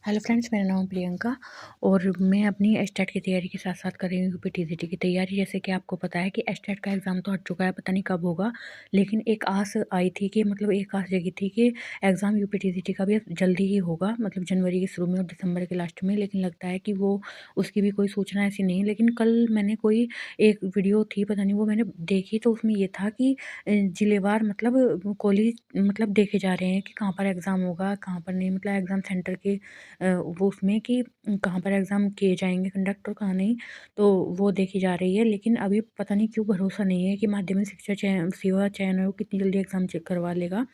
Hello friends, मेरा नाम प्रियंका और मैं अपनी एस्टेट की तैयारी के साथ-साथ कर रही हूँ यूपीटीसीटी की तैयारी। जैसे कि आपको पता है कि एस्टेट का एग्ज़ाम तो हट चुका है, पता नहीं कब होगा। लेकिन एक आस आई थी कि मतलब एक आस जगी थी कि एग्ज़ाम यूपीटीसीटी का भी अब जल्दी ही होगा, मतलब जनवरी के शुरू में और दिसंबर के लास्ट में। लेकिन लगता है कि वो उसकी भी कोई सूचना ऐसी नहीं है। लेकिन कल मैंने कोई एक वीडियो थी, पता नहीं वो मैंने देखी, तो उसमें ये था कि ज़िलेवार मतलब कॉलेज मतलब देखे जा रहे हैं कि कहाँ पर एग्ज़ाम होगा, कहाँ पर नहीं। मतलब एग्ज़ाम सेंटर के वो उसमें कि कहाँ पर एग्ज़ाम किए जाएँगे कंडक्ट और कहाँ नहीं, तो वो देखी जा रही है। लेकिन अभी पता नहीं क्यों भरोसा नहीं है कि माध्यमिक शिक्षा सेवा चयन आयोग कितनी जल्दी एग्ज़ाम चेक करवा लेगा।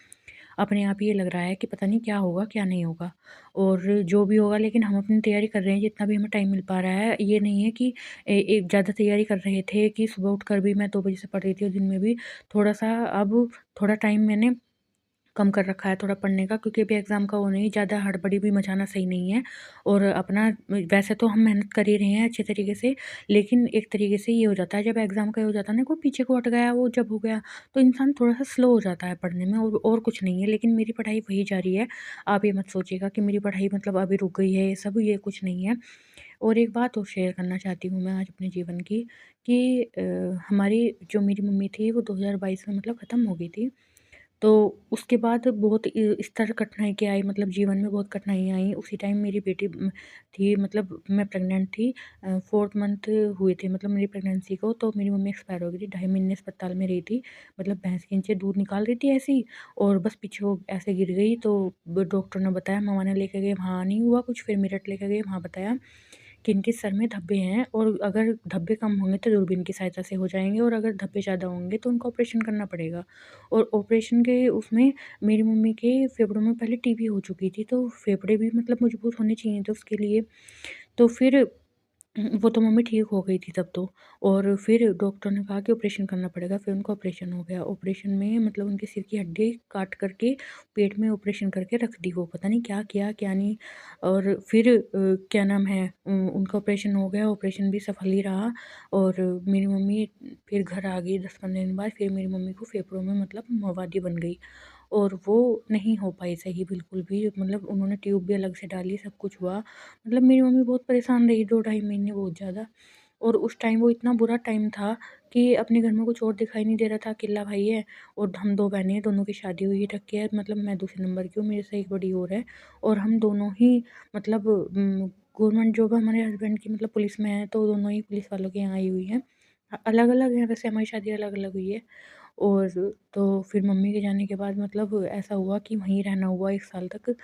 अपने आप ही ये लग रहा है कि पता नहीं क्या होगा, क्या नहीं होगा। और जो भी होगा, लेकिन हम अपनी तैयारी कर रहे हैं जितना भी हमें टाइम मिल पा रहा है। ये नहीं है कि एक ज़्यादा तैयारी कर रहे थे कि सुबह उठकर भी मैं 2 बजे से पढ़ रही थी और दिन में भी थोड़ा-सा। अब थोड़ा टाइम मैंने कम कर रखा है थोड़ा पढ़ने का, क्योंकि अभी एग्ज़ाम का वो नहीं, ज़्यादा हड़बड़ी भी मचाना सही नहीं है। और अपना वैसे तो हम मेहनत कर ही रहे हैं अच्छे तरीके से, लेकिन एक तरीके से ये हो जाता है जब एग्ज़ाम का ये हो जाता है ना, कोई पीछे को हट गया, वो जब हो गया तो इंसान थोड़ा-सा स्लो हो जाता है पढ़ने में, और कुछ नहीं है। लेकिन मेरी पढ़ाई वही जारी है। आप ये मत सोचिएगा कि मेरी पढ़ाई मतलब अभी रुक गई है, ये सब ये कुछ नहीं है। और एक बात और शेयर करना चाहती हूँ मैं आज अपने जीवन की कि हमारी जो मेरी मम्मी थी वो 2022 में मतलब ख़त्म हो गई थी। तो उसके बाद बहुत इस तरह कठिनाई क्या आई, मतलब जीवन में बहुत कठिनाइयाँ आई। उसी टाइम मेरी बेटी थी, मतलब मैं प्रेग्नेंट थी। 4th मंथ हुए थे मतलब मेरी प्रेगनेंसी को, तो मेरी मम्मी एक्सपायर हो गई थी। ढाई महीने अस्पताल में रही थी। मतलब भैंस के नीचे दूध निकाल रही थी ऐसे ही, और बस पीछे वो ऐसे गिर गई। तो डॉक्टर ने बताया, मामा ने लेके गए, वहाँ नहीं हुआ कुछ। फिर मेरठ लेके गए, वहाँ बताया कि इनके सर में धब्बे हैं, और अगर धब्बे कम होंगे तो दूरबीन की सहायता से हो जाएँगे, और अगर धब्बे ज़्यादा होंगे तो उनको ऑपरेशन करना पड़ेगा। और ऑपरेशन के उसमें मेरी मम्मी के फेफड़ों में पहले टीबी हो चुकी थी, तो फेफड़े भी मतलब मजबूत होने चाहिए थे उसके लिए। तो फिर वो तो मम्मी ठीक हो गई थी तब तो। और फिर डॉक्टर ने कहा कि ऑपरेशन करना पड़ेगा, फिर उनका ऑपरेशन हो गया। ऑपरेशन में मतलब उनके सिर की हड्डी काट करके पेट में ऑपरेशन करके रख दी, वो पता नहीं क्या किया, क्या नहीं। और फिर क्या नाम है, उनका ऑपरेशन हो गया, ऑपरेशन भी सफल ही रहा। और मेरी मम्मी फिर घर आ गई 10-15 दिन बाद। फिर मेरी मम्मी को फेफड़ों में मतलब मोमबाती बन गई, और वो नहीं हो पाई सही बिल्कुल भी। मतलब उन्होंने ट्यूब भी अलग से डाली, सब कुछ हुआ। मतलब मेरी मम्मी बहुत परेशान रही 2 ढाई महीने, बहुत ज़्यादा। और उस टाइम वो इतना बुरा टाइम था कि अपने घर में कुछ और दिखाई नहीं दे रहा था। अकेला भाई है और हम 2 बहनें हैं, दोनों की शादी हुई रखी है। मतलब मैं दूसरे नंबर की हूँ, मेरे से एक बड़ी और है। और हम दोनों ही मतलब गवर्नमेंट जॉब है हमारे हस्बैंड की, मतलब पुलिस में है, तो दोनों ही पुलिस वालों के यहाँ आई हुई हैं। अलग-अलग हैं वैसे, हमारी शादी अलग-अलग हुई है। और तो फिर मम्मी के जाने के बाद मतलब ऐसा हुआ कि वहीं रहना हुआ 1 साल तक।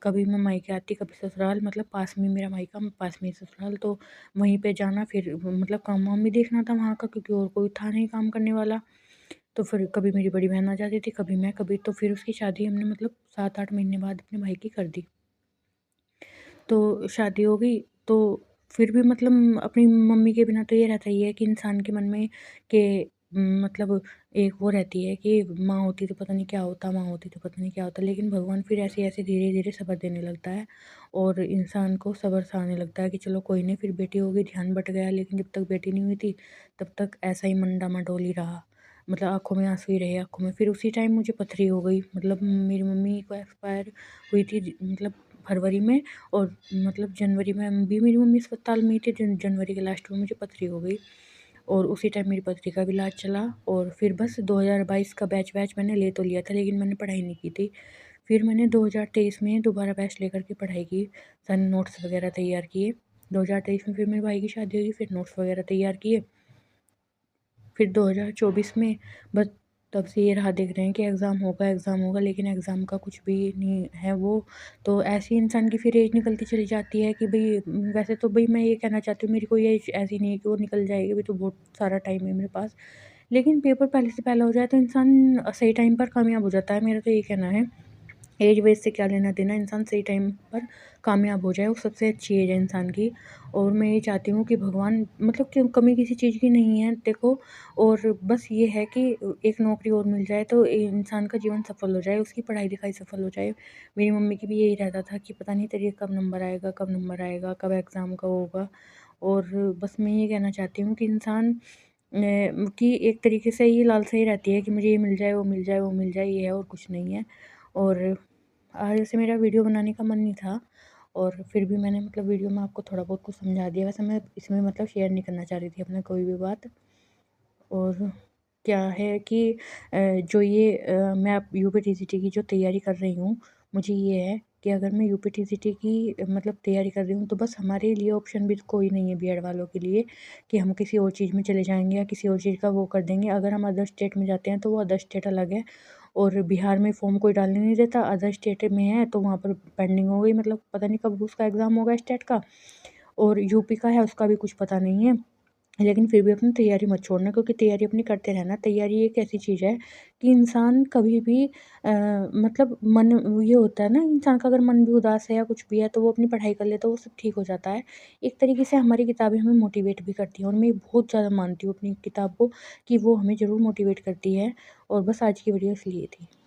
कभी मैं मायके आती, कभी ससुराल, मतलब पास में मेरा मायका, पास में ही ससुराल, तो वहीं पे जाना। फिर मतलब काम-वाम भी देखना था वहाँ का, क्योंकि और कोई था नहीं काम करने वाला। तो फिर कभी मेरी बड़ी बहन आ जाती थी, कभी मैं, कभी तो फिर उसकी शादी हमने मतलब 7-8 महीने बाद अपने भाई की कर दी। तो शादी हो गई, तो फिर भी मतलब अपनी मम्मी के बिना तो ये रहता ही है कि इंसान के मन में कि मतलब एक वो रहती है कि माँ होती तो पता नहीं क्या होता, माँ होती तो पता नहीं क्या होता। लेकिन भगवान फिर ऐसे-ऐसे धीरे-धीरे सब्र देने लगता है, और इंसान को सब्र सा आने लगता है कि चलो कोई नहीं, फिर बेटी हो गई, ध्यान बँट गया। लेकिन जब तक बेटी नहीं हुई थी, तब तक ऐसा ही मन डामाडोल ही रहा। मतलब आँखों में आँसू ही रहे, आँखों में। फिर उसी टाइम मुझे पथरी हो गई, मतलब मेरी मम्मी को एक्सपायर हुई थी मतलब फरवरी में। और मतलब जनवरी में भी मेरी मम्मी अस्पताल में ही थी। जनवरी के लास्ट में मुझे पथरी हो गई, और उसी टाइम मेरी पथरी का भी इलाज चला। और फिर बस 2022 का बैच मैंने ले तो लिया था, लेकिन मैंने पढ़ाई नहीं की थी। फिर मैंने 2023 में दोबारा बैच लेकर के पढ़ाई की, सारे नोट्स वगैरह तैयार किए। 2023 में फिर मेरे भाई की शादी हुई, फिर नोट्स वगैरह तैयार किए। फिर 2024 में बस तब से ये राह देख रहे हैं कि एग्ज़ाम होगा, लेकिन एग्ज़ाम का कुछ भी नहीं है वो। तो ऐसे ही इंसान की फिर एज निकलती चली जाती है कि भई वैसे तो भई मैं ये कहना चाहती हूँ, मेरी कोई एज ऐसी नहीं है कि वो निकल जाएगी, अभी तो बहुत सारा टाइम है मेरे पास। लेकिन पेपर पहले से पहले हो जाए तो इंसान सही टाइम पर कामयाब हो जाता है, मेरा तो ये कहना है। एज वेज से क्या लेना देना, इंसान सही टाइम पर कामयाब हो जाए, वो सबसे अच्छी एज है इंसान की। और मैं ये चाहती हूँ कि भगवान मतलब कि कमी किसी चीज़ की नहीं है देखो। और बस ये है कि एक नौकरी और मिल जाए तो इंसान का जीवन सफल हो जाए, उसकी पढ़ाई लिखाई सफल हो जाए। मेरी मम्मी की भी यही रहता था कि पता नहीं तेरी कब नंबर आएगा, कब नंबर आएगा, कब एग्ज़ाम कब होगा। और बस मैं ये कहना चाहती हूँ कि इंसान की एक तरीके से ये लालसा ही रहती है कि मुझे ये मिल जाए, वो मिल जाए, वो मिल जाए, ये है और कुछ नहीं है। और आज ऐसे मेरा वीडियो बनाने का मन नहीं था, और फिर भी मैंने मतलब वीडियो में आपको थोड़ा बहुत कुछ समझा दिया। वैसे मैं इसमें मतलब शेयर नहीं करना चाह रही थी अपना कोई भी बात। और क्या है कि जो ये मैं अब यूपीटीसीटी की जो तैयारी कर रही हूँ, मुझे ये है कि अगर मैं यूपीटीसीटी की मतलब तैयारी कर रही हूँ, तो बस हमारे लिए ऑप्शन भी कोई नहीं है बीएड वालों के लिए कि हम किसी और चीज़ में चले जाएँगे या किसी और चीज़ का वो कर देंगे। अगर हम अदर स्टेट में जाते हैं, तो वो अदर स्टेट अलग है और बिहार में फ़ॉर्म कोई डालने नहीं देता, अदर स्टेट में है तो वहाँ पर पेंडिंग हो गई, मतलब पता नहीं कब उसका एग्ज़ाम होगा स्टेट का। और यूपी का है उसका भी कुछ पता नहीं है। लेकिन फिर भी अपनी तैयारी मत छोड़ना, क्योंकि तैयारी अपनी करते रहना। तैयारी एक ऐसी चीज़ है कि इंसान कभी भी मतलब मन ये होता है ना, इंसान का अगर मन भी उदास है या कुछ भी है तो वो अपनी पढ़ाई कर लेता है, वो सब ठीक हो जाता है। एक तरीके से हमारी किताबें हमें मोटिवेट भी करती हैं और मैं बहुत ज़्यादा मानती हूँ अपनी किताब को कि वो हमें ज़रूर मोटिवेट करती है। और बस आज की वीडियो इसलिए थी।